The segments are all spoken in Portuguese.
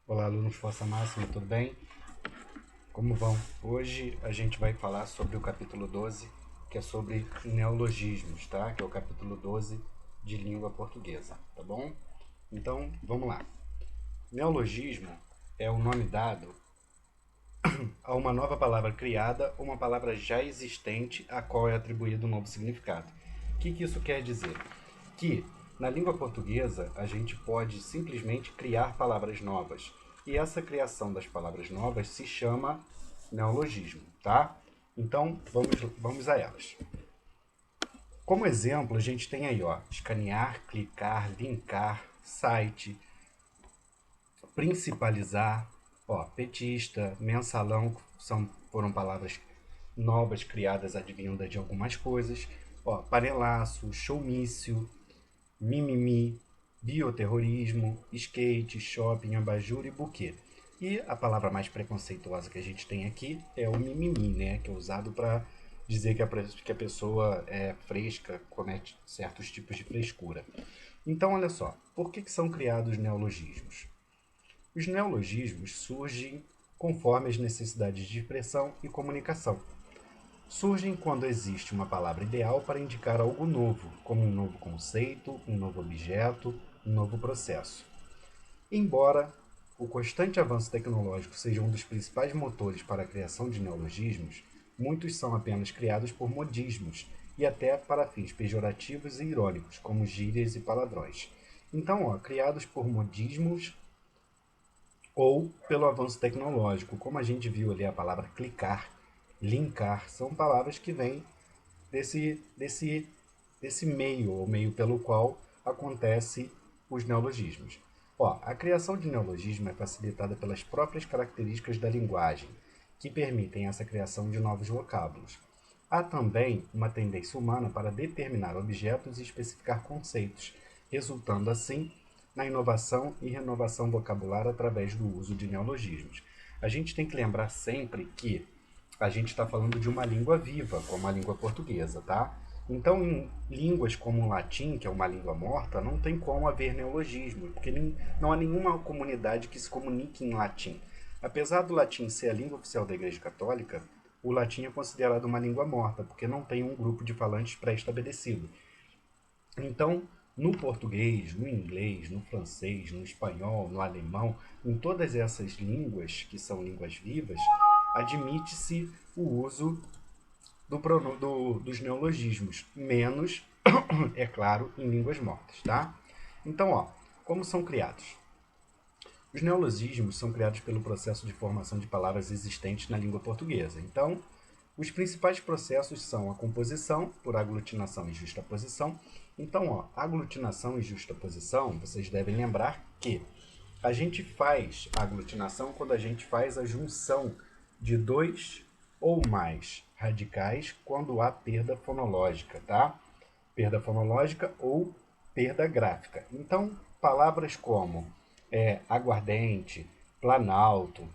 Olá, alunos Força Máxima, tudo bem? Como vão? Hoje a gente vai falar sobre o capítulo 12, que é sobre neologismos, tá? Que é o capítulo 12 de língua portuguesa, tá bom? Então, vamos lá. Neologismo é o nome dado a uma nova palavra criada ou uma palavra já existente a qual é atribuído um novo significado. O que isso quer dizer? Que na língua portuguesa a gente pode simplesmente criar palavras novas. E essa criação das palavras novas se chama neologismo, tá? Então, vamos a elas. Como exemplo, a gente tem aí, ó, escanear, clicar, linkar, site, principalizar, ó, petista, mensalão, foram palavras novas criadas advindas de algumas coisas, ó, panelaço, showmício, mimimi, bioterrorismo, skate, shopping, abajur e buquê. E a palavra mais preconceituosa que a gente tem aqui é o mimimi, né, que é usado para dizer que a pessoa é fresca, comete certos tipos de frescura. Então, olha só, por que são criados neologismos? Os neologismos surgem conforme as necessidades de expressão e comunicação. Surgem quando existe uma palavra ideal para indicar algo novo, como um novo conceito, um novo objeto, um novo processo. Embora o constante avanço tecnológico seja um dos principais motores para a criação de neologismos, muitos são apenas criados por modismos e até para fins pejorativos e irônicos, como gírias e palavrões. Então, criados por modismos ou pelo avanço tecnológico, como a gente viu ali a palavra clicar, linkar, são palavras que vêm desse meio, ou meio pelo qual acontece os neologismos. A criação de neologismo é facilitada pelas próprias características da linguagem, que permitem essa criação de novos vocábulos. Há também uma tendência humana para determinar objetos e especificar conceitos, resultando assim na inovação e renovação vocabular através do uso de neologismos. A gente tem que lembrar sempre que a gente está falando de uma língua viva, como a língua portuguesa, tá? Então, em línguas como o latim, que é uma língua morta, não tem como haver neologismo, porque não há nenhuma comunidade que se comunique em latim. Apesar do latim ser a língua oficial da Igreja Católica, o latim é considerado uma língua morta, porque não tem um grupo de falantes pré-estabelecido. Então, no português, no inglês, no francês, no espanhol, no alemão, em todas essas línguas que são línguas vivas, admite-se o uso dos neologismos, menos, é claro, em línguas mortas, tá? Então, como são criados? Os neologismos são criados pelo processo de formação de palavras existentes na língua portuguesa. Então, os principais processos são a composição, por aglutinação e justaposição. Então, aglutinação e justaposição, vocês devem lembrar que a gente faz a aglutinação quando a gente faz a junção de dois ou mais radicais quando há perda fonológica, tá? Perda fonológica ou perda gráfica. Então, palavras como aguardente, planalto,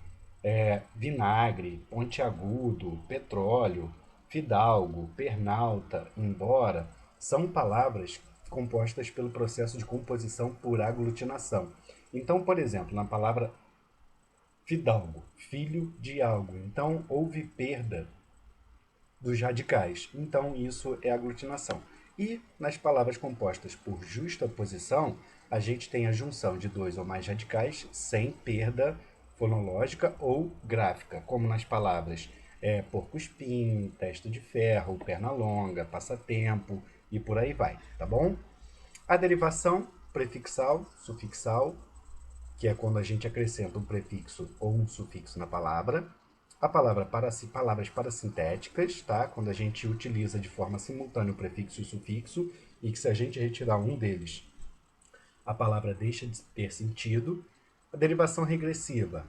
vinagre, pontiagudo, petróleo, fidalgo, pernalta, embora, são palavras compostas pelo processo de composição por aglutinação. Então, por exemplo, na palavra fidalgo, filho de algo, então houve perda dos radicais. Então, isso é aglutinação. E nas palavras compostas por justaposição, a gente tem a junção de dois ou mais radicais sem perda fonológica ou gráfica, como nas palavras porco-espinho, testa de ferro, perna longa, passatempo e por aí vai, tá bom? A derivação prefixal, sufixal, que é quando a gente acrescenta um prefixo ou um sufixo na palavra. A palavra palavras parassintéticas, tá? Quando a gente utiliza de forma simultânea o prefixo e o sufixo, e que se a gente retirar um deles, a palavra deixa de ter sentido. A derivação regressiva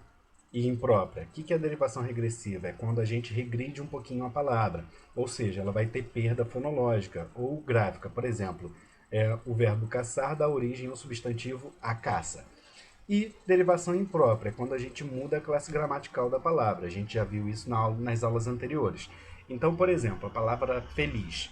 e imprópria. O que é a derivação regressiva? É quando a gente regride um pouquinho a palavra, ou seja, ela vai ter perda fonológica ou gráfica. Por exemplo, o verbo caçar dá origem ao substantivo a caça. E derivação imprópria, quando a gente muda a classe gramatical da palavra. A gente já viu isso nas aulas anteriores. Então, por exemplo, a palavra feliz.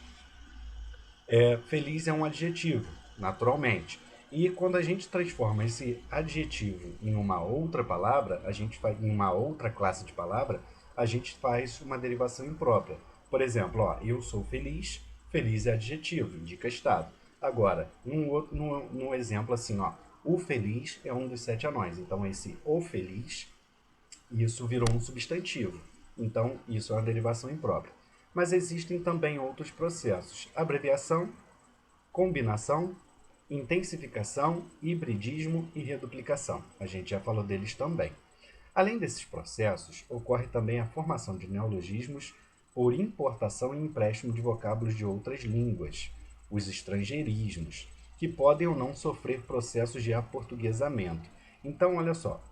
Feliz é um adjetivo, naturalmente. E quando a gente transforma esse adjetivo em uma outra palavra, a gente faz em uma outra classe de palavra, a gente faz uma derivação imprópria. Por exemplo, ó, eu sou feliz, feliz é adjetivo, indica estado. Agora, num exemplo assim, ó, o feliz é um dos 7 anões. Então, esse o feliz, isso virou um substantivo. Então, isso é uma derivação imprópria. Mas existem também outros processos: abreviação, combinação, intensificação, hibridismo e reduplicação. A gente já falou deles também. Além desses processos, ocorre também a formação de neologismos por importação e empréstimo de vocábulos de outras línguas, os estrangeirismos, que podem ou não sofrer processos de aportuguesamento. Então, olha só,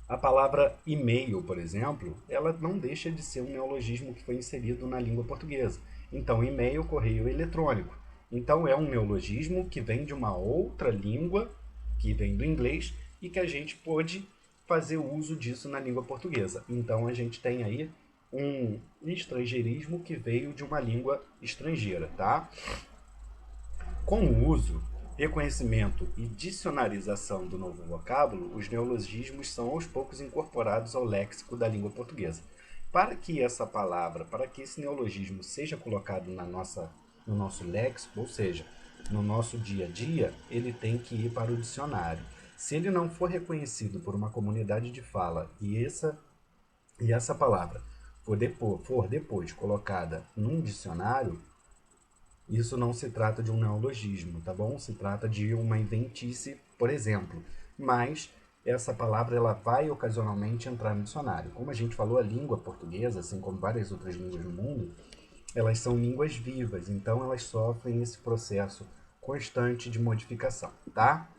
a palavra e-mail, por exemplo, ela não deixa de ser um neologismo que foi inserido na língua portuguesa. Então, e-mail, correio eletrônico. Então, é um neologismo que vem de uma outra língua, que vem do inglês, e que a gente pôde fazer uso disso na língua portuguesa. Então, a gente tem aí um estrangeirismo que veio de uma língua estrangeira, tá? Com o uso, reconhecimento e dicionarização do novo vocábulo, os neologismos são aos poucos incorporados ao léxico da língua portuguesa. Para que essa palavra, para que esse neologismo seja colocado no nosso léxico, ou seja, no nosso dia a dia, ele tem que ir para o dicionário. Se ele não for reconhecido por uma comunidade de fala e essa palavra for depois colocada num dicionário, isso não se trata de um neologismo, tá bom? Se trata de uma inventice, por exemplo. Mas essa palavra ela vai ocasionalmente entrar no dicionário. Como a gente falou, a língua portuguesa, assim como várias outras línguas no mundo, elas são línguas vivas, então elas sofrem esse processo constante de modificação, tá?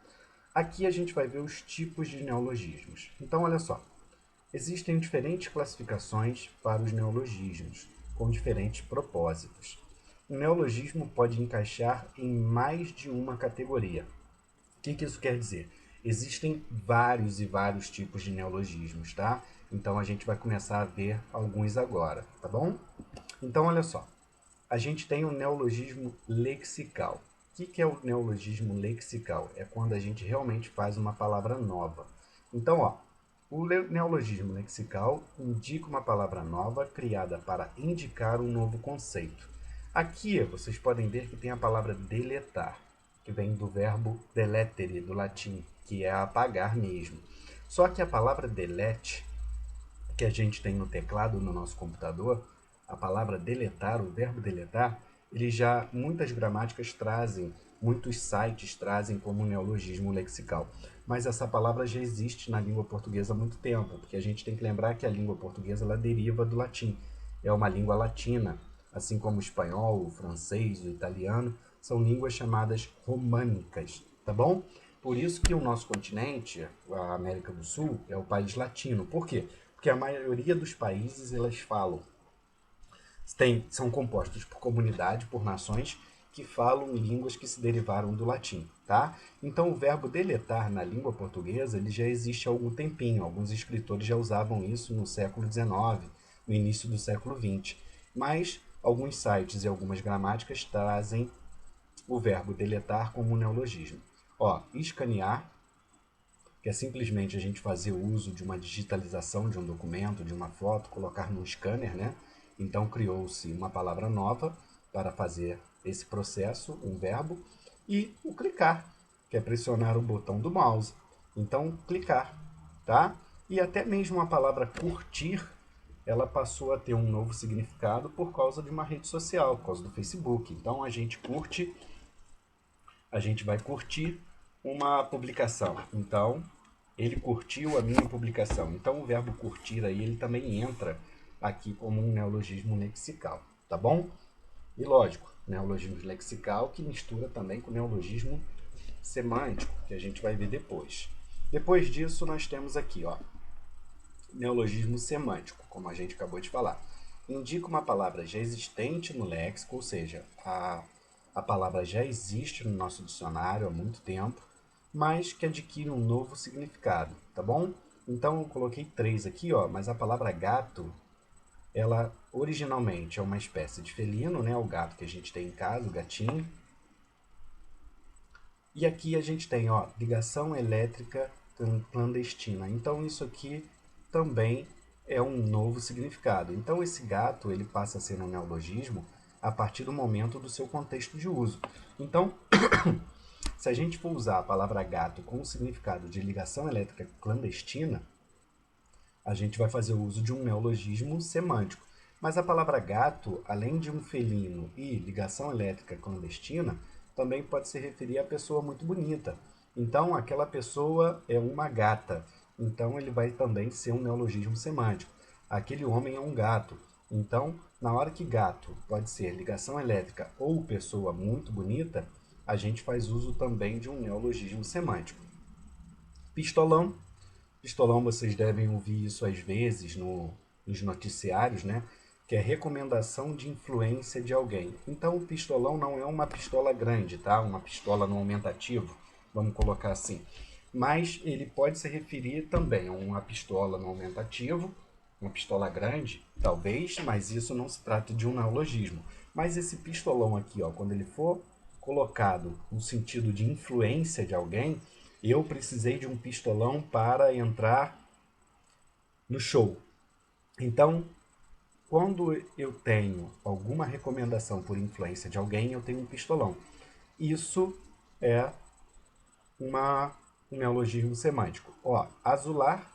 Aqui a gente vai ver os tipos de neologismos. Então, olha só, existem diferentes classificações para os neologismos, com diferentes propósitos. O neologismo pode encaixar em mais de uma categoria. O que isso quer dizer? Existem vários e vários tipos de neologismos, tá? Então a gente vai começar a ver alguns agora, tá bom? Então olha só, a gente tem o neologismo lexical. O que é o neologismo lexical? É quando a gente realmente faz uma palavra nova. Então, ó, o neologismo lexical indica uma palavra nova criada para indicar um novo conceito. Aqui vocês podem ver que tem a palavra deletar, que vem do verbo deletere, do latim, que é apagar mesmo. Só que a palavra delete, que a gente tem no teclado no nosso computador, a palavra deletar, o verbo deletar, ele já muitas gramáticas trazem, muitos sites trazem como neologismo lexical. Mas essa palavra já existe na língua portuguesa há muito tempo, porque a gente tem que lembrar que a língua portuguesa ela deriva do latim. É uma língua latina, assim como o espanhol, o francês, o italiano, são línguas chamadas românicas, tá bom? Por isso que o nosso continente, a América do Sul, é o país latino. Por quê? Porque a maioria dos países elas falam, são compostos por comunidade, por nações que falam línguas que se derivaram do latim, tá? Então o verbo deletar na língua portuguesa ele já existe há algum tempinho. Alguns escritores já usavam isso no século XIX, no início do século XX. Mas alguns sites e algumas gramáticas trazem o verbo deletar como um neologismo. Ó, escanear, que é simplesmente a gente fazer uso de uma digitalização de um documento, de uma foto, colocar no scanner, né? Então criou-se uma palavra nova para fazer esse processo, um verbo, e o clicar, que é pressionar o botão do mouse. Então, clicar, tá? E até mesmo a palavra curtir, ela passou a ter um novo significado por causa de uma rede social, por causa do Facebook. Então, a gente vai curtir uma publicação. Então, ele curtiu a minha publicação. Então, o verbo curtir aí, ele também entra aqui como um neologismo lexical, tá bom? E lógico, neologismo lexical que mistura também com neologismo semântico, que a gente vai ver depois. Depois disso, nós temos aqui, ó, neologismo semântico, como a gente acabou de falar. Indica uma palavra já existente no léxico, ou seja, a palavra já existe no nosso dicionário há muito tempo, mas que adquire um novo significado, tá bom? Então eu coloquei 3 aqui, ó, mas a palavra gato, ela originalmente é uma espécie de felino, né? O gato que a gente tem em casa, o gatinho. E aqui a gente tem, ó, ligação elétrica clandestina. Então isso aqui também é um novo significado. Então esse gato ele passa a ser um neologismo a partir do momento do seu contexto de uso. Então, se a gente for usar a palavra gato com o significado de ligação elétrica clandestina, a gente vai fazer o uso de um neologismo semântico. Mas a palavra gato, além de um felino e ligação elétrica clandestina, também pode se referir a pessoa muito bonita. Então, aquela pessoa é uma gata. Então, ele vai também ser um neologismo semântico. Aquele homem é um gato. Então, na hora que gato pode ser ligação elétrica ou pessoa muito bonita, a gente faz uso também de um neologismo semântico. Pistolão. Pistolão, vocês devem ouvir isso às vezes nos noticiários, né? Que é recomendação de influência de alguém. Então, o pistolão não é uma pistola grande, tá? Uma pistola no aumentativo, vamos colocar assim. Mas ele pode se referir também a uma pistola no aumentativo, uma pistola grande, talvez, mas isso não se trata de um neologismo. Mas esse pistolão aqui, ó, quando ele for colocado no sentido de influência de alguém, eu precisei de um pistolão para entrar no show. Então, quando eu tenho alguma recomendação por influência de alguém, eu tenho um pistolão. Isso é um neologismo semântico. Ó, azular,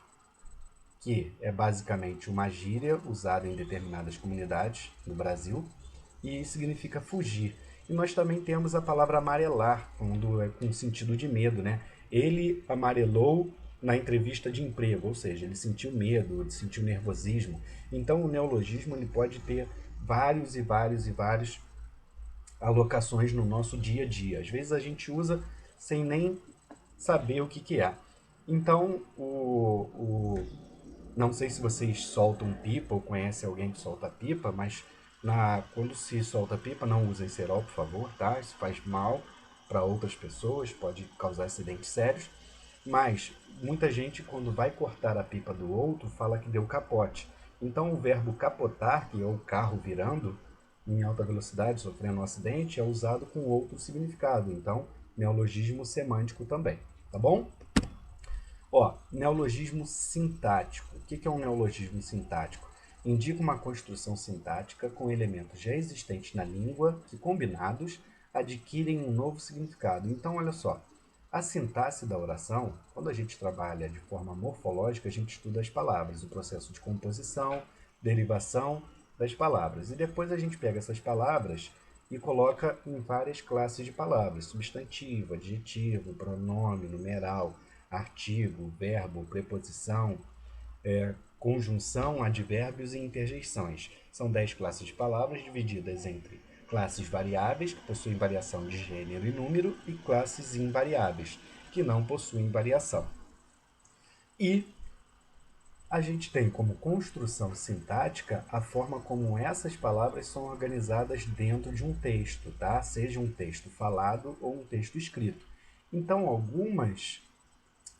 que é basicamente uma gíria usada em determinadas comunidades no Brasil e significa fugir. E nós também temos a palavra amarelar, quando é com sentido de medo, né? Ele amarelou na entrevista de emprego, ou seja, ele sentiu medo, ele sentiu nervosismo. Então o neologismo ele pode ter vários e vários e vários alocações no nosso dia a dia. Às vezes a gente usa sem nem saber o que, que é. Então, não sei se vocês soltam pipa ou conhecem alguém que solta pipa, mas quando se solta pipa, não usem cerol, por favor, tá? Isso faz mal para outras pessoas, pode causar acidentes sérios. Mas muita gente, quando vai cortar a pipa do outro, fala que deu capote. Então, o verbo capotar, que é o carro virando em alta velocidade, sofrendo um acidente, é usado com outro significado. Então, neologismo semântico também, tá bom? Ó, neologismo sintático. O que é um neologismo sintático? Indica uma construção sintática com elementos já existentes na língua que, combinados, adquirem um novo significado. Então, olha só, a sintaxe da oração, quando a gente trabalha de forma morfológica, a gente estuda as palavras, o processo de composição, derivação das palavras. E depois a gente pega essas palavras e coloca em várias classes de palavras: substantivo, adjetivo, pronome, numeral, artigo, verbo, preposição, conjunção, advérbios e interjeições. São 10 classes de palavras divididas entre classes variáveis, que possuem variação de gênero e número, e classes invariáveis, que não possuem variação. E a gente tem como construção sintática a forma como essas palavras são organizadas dentro de um texto, tá? Seja um texto falado ou um texto escrito. Então, algumas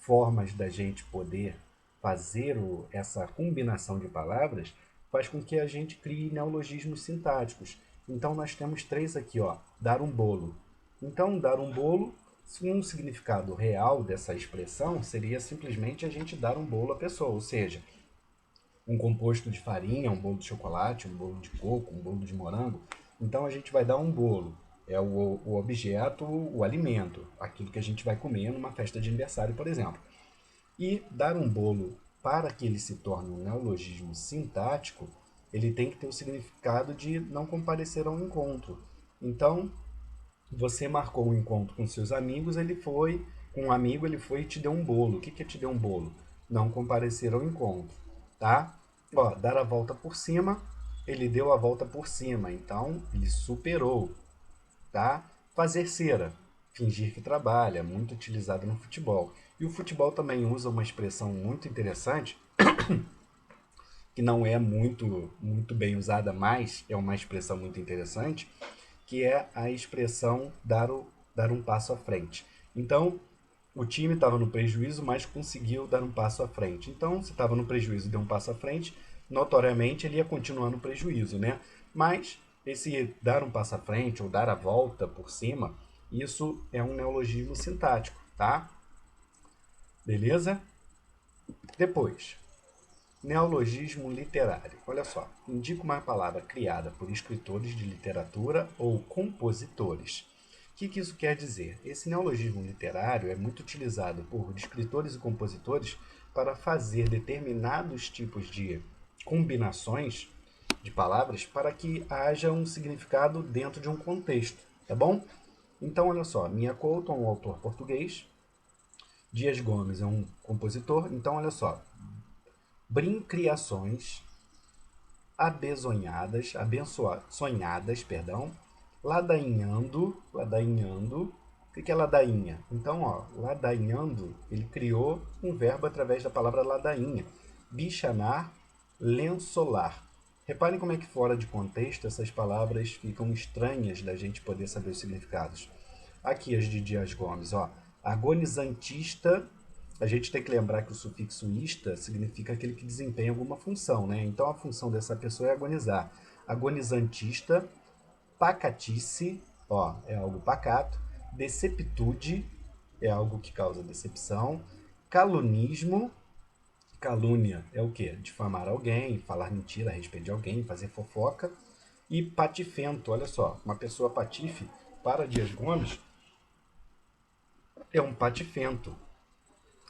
formas da gente poder fazer essa combinação de palavras faz com que a gente crie neologismos sintáticos. Então nós temos três aqui, ó, dar um bolo. Então, dar um bolo, um significado real dessa expressão seria simplesmente a gente dar um bolo à pessoa, ou seja, um composto de farinha, um bolo de chocolate, um bolo de coco, um bolo de morango. Então a gente vai dar um bolo. É o objeto, o alimento, aquilo que a gente vai comer numa festa de aniversário, por exemplo. E dar um bolo, para que ele se torne um neologismo sintático, ele tem que ter o significado de não comparecer ao encontro. Então, você marcou um encontro com seus amigos, com um amigo, ele foi e te deu um bolo. O que é te deu um bolo? Não comparecer ao encontro, tá? Ó, dar a volta por cima, ele deu a volta por cima, então ele superou, tá? Fazer cera, fingir que trabalha, muito utilizado no futebol. E o futebol também usa uma expressão muito interessante, que não é muito bem usada, mas é uma expressão muito interessante, que é a expressão dar um passo à frente. Então, o time estava no prejuízo, mas conseguiu dar um passo à frente. Então, se estava no prejuízo e deu um passo à frente, notoriamente ele ia continuar no prejuízo, né? Mas esse dar um passo à frente ou dar a volta por cima Isso é um neologismo sintático, tá? Beleza? Depois, neologismo literário. Olha só, indica uma palavra criada por escritores de literatura ou compositores. O que isso quer dizer? Esse neologismo literário é muito utilizado por escritores e compositores para fazer determinados tipos de combinações de palavras para que haja um significado dentro de um contexto, tá bom? Então, olha só, Mia Couto é um autor português, Dias Gomes é um compositor, então, olha só, brincriações abesonhadas, sonhadas, perdão, ladainhando. O que é ladainha? Então, ó, ladainhando, ele criou um verbo através da palavra ladainha. Bichanar, lençolar. Reparem como é que fora de contexto essas palavras ficam estranhas da gente poder saber os significados. Aqui as de Dias Gomes, ó. Agonizantista, a gente tem que lembrar que o sufixo ista significa aquele que desempenha alguma função, né? Então a função dessa pessoa é agonizar. Agonizantista, pacatice, ó, é algo pacato. Deceptude, é algo que causa decepção. Calunismo, calúnia é o quê? Difamar alguém, falar mentira a respeito de alguém, fazer fofoca. E patifento, olha só, uma pessoa patife, para Dias Gomes, é um patifento.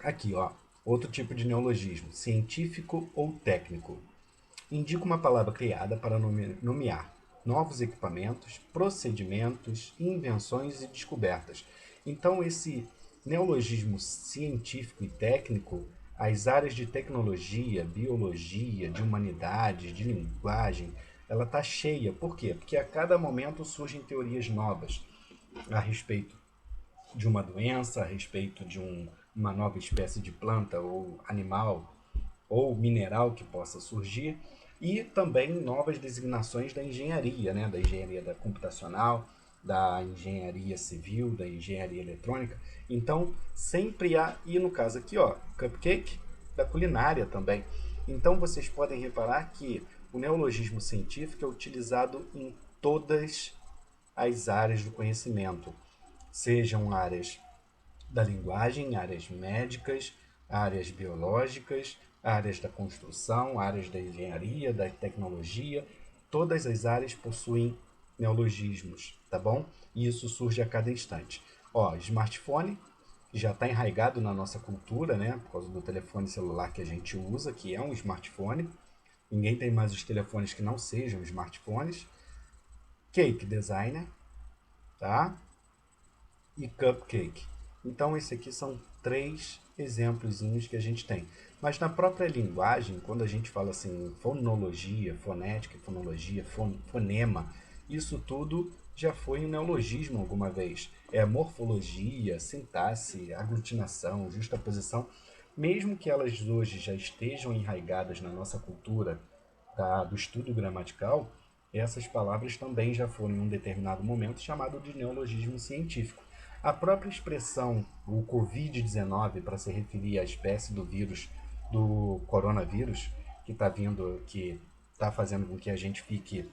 Aqui, ó, outro tipo de neologismo, científico ou técnico. Indica uma palavra criada para nomear novos equipamentos, procedimentos, invenções e descobertas. Então, esse neologismo científico e técnico, as áreas de tecnologia, biologia, de humanidades, de linguagem, ela está cheia. Por quê? Porque a cada momento surgem teorias novas a respeito de uma doença, a respeito de uma nova espécie de planta ou animal ou mineral que possa surgir, e também novas designações da engenharia, né? Da engenharia da computacional, da engenharia civil, da engenharia eletrônica. Então, sempre há, e no caso aqui, ó, cupcake, da culinária também. Então, vocês podem reparar que o neologismo científico é utilizado em todas as áreas do conhecimento, sejam áreas da linguagem, áreas médicas, áreas biológicas, áreas da construção, áreas da engenharia, da tecnologia. Todas as áreas possuem neologismos, tá bom? E isso surge a cada instante. Ó, smartphone, que já está enraizado na nossa cultura, né? Por causa do telefone celular que a gente usa, que é um smartphone. Ninguém tem mais os telefones que não sejam smartphones. Cake designer, tá? E cupcake. Então, esses aqui são três exemplos que a gente tem. Mas na própria linguagem, quando a gente fala assim, fonologia, fonética, fonologia, fonema, isso tudo já foi um neologismo alguma vez. É morfologia, sintaxe, aglutinação, justaposição. Mesmo que elas hoje já estejam enraizadas na nossa cultura do estudo gramatical, essas palavras também já foram em um determinado momento chamado de neologismo científico. A própria expressão o Covid-19 para se referir à espécie do vírus do coronavírus que está vindo, que está fazendo com que a gente fique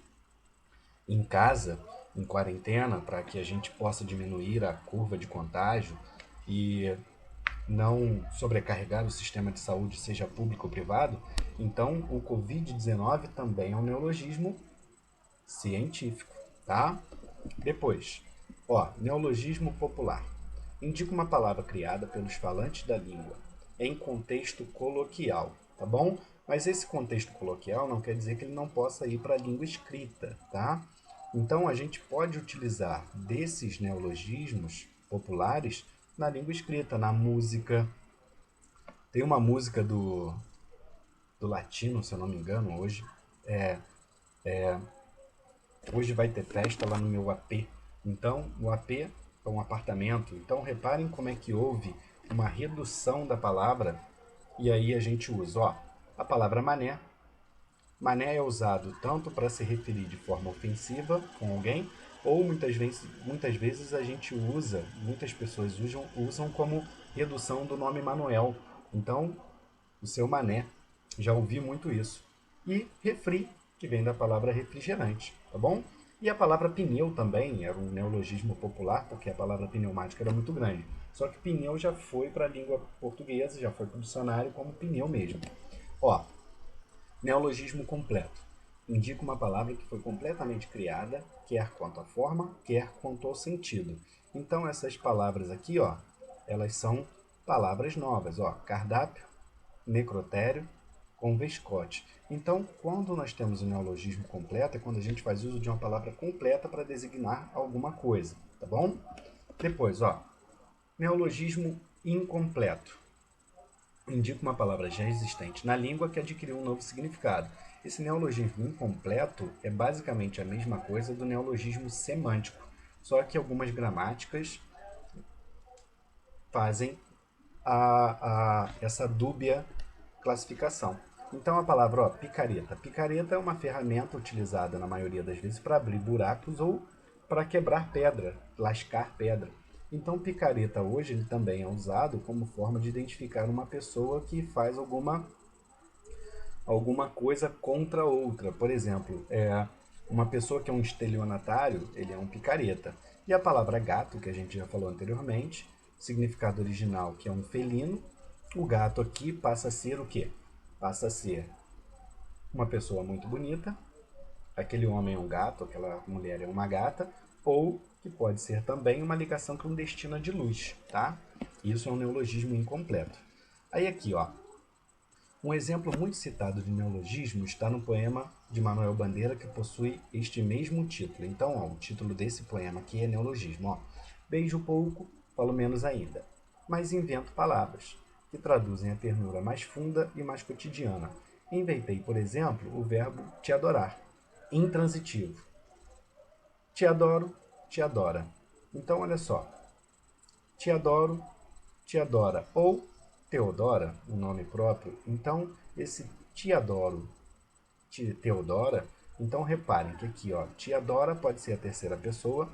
em casa, em quarentena, para que a gente possa diminuir a curva de contágio e não sobrecarregar o sistema de saúde, seja público ou privado. Então, o Covid-19 também é um neologismo científico, tá? Depois, ó, neologismo popular. Indica uma palavra criada pelos falantes da língua em contexto coloquial, tá bom? Mas esse contexto coloquial não quer dizer que ele não possa ir para a língua escrita, tá? Então a gente pode utilizar desses neologismos populares na língua escrita, na música. Tem uma música do Latino, se eu não me engano, hoje. Hoje vai ter festa lá no meu AP. Então, o AP é um apartamento. Então, reparem como é que houve uma redução da palavra. E aí a gente usa, ó, a palavra mané. Mané é usado tanto para se referir de forma ofensiva com alguém, ou muitas vezes a gente usa, muitas pessoas usam como redução do nome Manuel. Então, o seu mané. Já ouvi muito isso. E refri, que vem da palavra refrigerante, tá bom? E a palavra pneu também era um neologismo popular, porque a palavra pneumática era muito grande. Só que pneu já foi para a língua portuguesa, já foi para o dicionário como pneu mesmo. Ó, neologismo completo. Indica uma palavra que foi completamente criada, quer quanto à forma, quer quanto ao sentido. Então essas palavras aqui, ó, elas são palavras novas, ó, cardápio, necrotério, convescote. Então, quando nós temos o neologismo completo, é quando a gente faz uso de uma palavra completa para designar alguma coisa, tá bom? Depois, ó, neologismo incompleto. Indica uma palavra já existente na língua que adquiriu um novo significado. Esse neologismo incompleto é basicamente a mesma coisa do neologismo semântico, só que algumas gramáticas fazem essa dúbia classificação. Então a palavra ó, picareta. Picareta é uma ferramenta utilizada na maioria das vezes para abrir buracos ou para quebrar pedra, lascar pedra. Então picareta hoje ele também é usado como forma de identificar uma pessoa que faz alguma coisa contra outra. Por exemplo, uma pessoa que é um estelionatário, ele é um picareta. E a palavra gato, que a gente já falou anteriormente, significado original que é um felino, o gato aqui passa a ser o quê? Passa a ser uma pessoa muito bonita, aquele homem é um gato, aquela mulher é uma gata, ou que pode ser também uma ligação clandestina de luz, tá? Isso é um neologismo incompleto. Aí aqui, ó, um exemplo muito citado de neologismo está no poema de Manuel Bandeira que possui este mesmo título. Então, ó, o título desse poema aqui é neologismo. Ó. Beijo pouco, falo menos ainda, mas invento palavras que traduzem a ternura mais funda e mais cotidiana. Inventei, por exemplo, o verbo te adorar, intransitivo. Te adoro, te adora. Então, olha só. Te adoro, te adora. Ou Teodora, um nome próprio. Então, esse te adoro, te Teodora. Então, reparem que aqui, ó, te adora pode ser a terceira pessoa.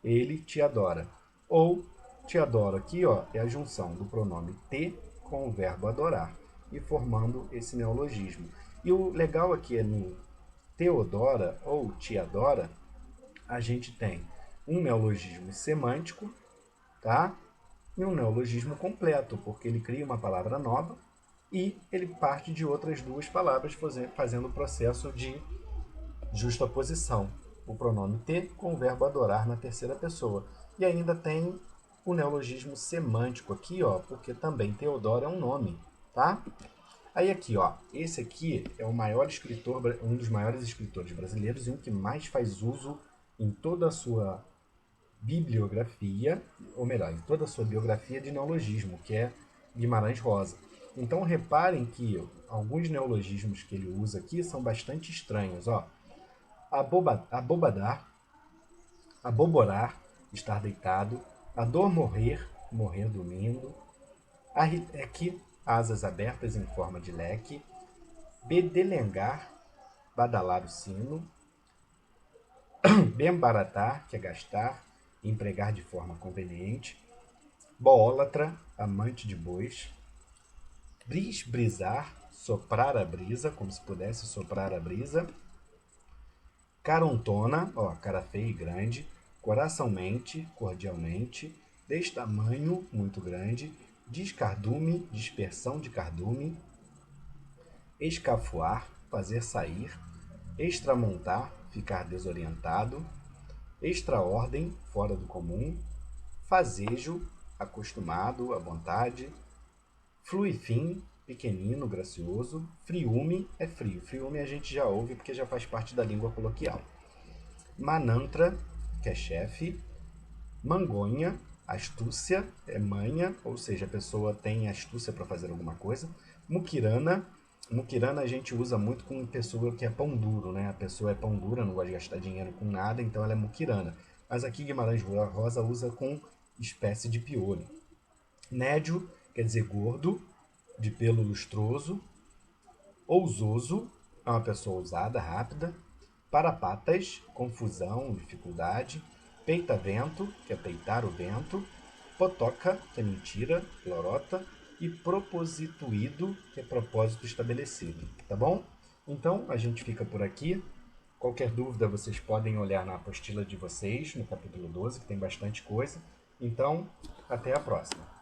Ele te adora. Ou te adoro aqui, ó, é a junção do pronome te com o verbo adorar e formando esse neologismo. E o legal aqui é no Teodora ou te adora, a gente tem um neologismo semântico, tá? E um neologismo completo, porque ele cria uma palavra nova e ele parte de outras duas palavras, fazendo o processo de justaposição. O pronome te com o verbo adorar na terceira pessoa. E ainda tem o neologismo semântico aqui, ó, porque também Teodoro é um nome, tá? Aí aqui, ó, esse aqui é o maior escritor, um dos maiores escritores brasileiros e um que mais faz uso em toda a sua bibliografia, ou melhor, em toda a sua biografia de neologismo, que é Guimarães Rosa. Então reparem que alguns neologismos que ele usa aqui são bastante estranhos. Ó. Abobadar, aboborar, estar deitado, a dor morrer, morrer dormindo, arreteque, asas abertas em forma de leque, bedelengar, badalar o sino, bembaratar, que é gastar, empregar de forma conveniente, boólatra, amante de bois, brisar, soprar a brisa, como se pudesse soprar a brisa, carontona, ó, cara feia e grande, coraçãomente, cordialmente, desse tamanho, muito grande, descardume, dispersão de cardume, escafuar, fazer sair, extramontar, ficar desorientado, extraordem, fora do comum, fazejo, acostumado, à vontade, fluifim, pequenino, gracioso, friume é frio. Friume a gente já ouve porque já faz parte da língua coloquial. Manantra, que é chefe, mangonha, astúcia, é manha, ou seja, a pessoa tem astúcia para fazer alguma coisa. Muquirana, muquirana a gente usa muito com pessoa que é pão duro, né? A pessoa é pão dura, não gosta de gastar dinheiro com nada, então ela é muquirana. Mas aqui Guimarães Rosa usa com espécie de piolho. Nédio quer dizer gordo, de pelo lustroso. Ousoso é uma pessoa ousada, rápida. Parapatas, confusão, dificuldade. Peita-vento, que é peitar o vento. Potoca, que é mentira, lorota. E proposituído, que é propósito estabelecido. Tá bom? Então, a gente fica por aqui. Qualquer dúvida vocês podem olhar na apostila de vocês, no capítulo 12, que tem bastante coisa. Então, até a próxima.